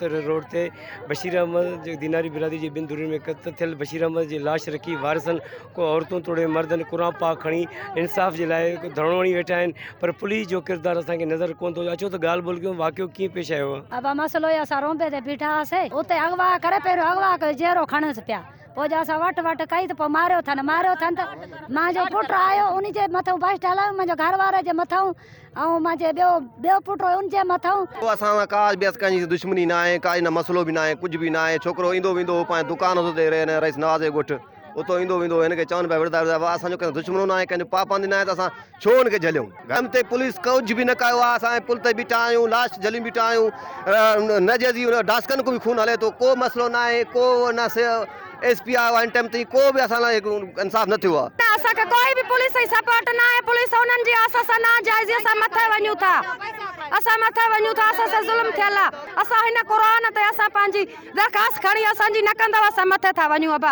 कोतवाल road ते बशीर अहमद जो दीनारी बिरादरी जी बिन दूरियुनि में क़त्ल थियल बशीर अहमद जी लाश रखी वारिसन को औरतूं तोड़े मर्दनि कुरान पाक खणी इंसाफ़ जे लाइ धरणो हणी वेठा आहिनि पर पुलिस जो किरदार असांखे नज़र कोन थो अचो त ॻाल्हि ॿोल कयूं वाक़ियो कीअं पेश आयो आहे। अब मसलो ये असां रोंबे ते बीठा हुआसीं उते अगवा करे पहिरियों अगवा करे जेरो खणसि पिया पोइ जो असां वट कई त पोइ मारियो अथनि त मुंहिंजो पुटु आयो उन जे मथां बस हलायो मुंहिंजो घर वारे जे मथां ऐं मुंहिंजे ॿियो पुटु उन जे मथां असां का बि कंहिंजी दुश्मनी न आहे का न मसलो बि न आहे कुझु बि न आहे छोकिरो ईंदो वेंदो पंहिंजे दुकान ते रहीस नवाज़ जे ॻोठु उतो ईंदो वेंदो हिनखे चवनि पिया विरदा असांजो कंहिं दुश्मनो न आहे कंहिंजो पाबंदी न आहे त असां छो हुनखे झलियूं गम ते पुलिस कुझु बि न कयो आहे असां पुल ते बीठा आहियूं लाश झली बीठा आहियूं न जी डास्कनि को बि खून हले थो को मसलो न आहे को न SP आयो आहे टाइम ताईं को बि असां लाइ इंसाफ़ न थियो आहे। असांखे कोई बि पुलिस जी सपोर्ट न आहे पुलिस उन्हनि जी आस सां नाजाइज़ी असां मथे वञूं था असां सां ज़ुल्म थियल आहे असां हिन क़ुरान ते असां पंहिंजी दरख़्वास्त खणी असांजी न कंदव असां मथे था वञूं अबा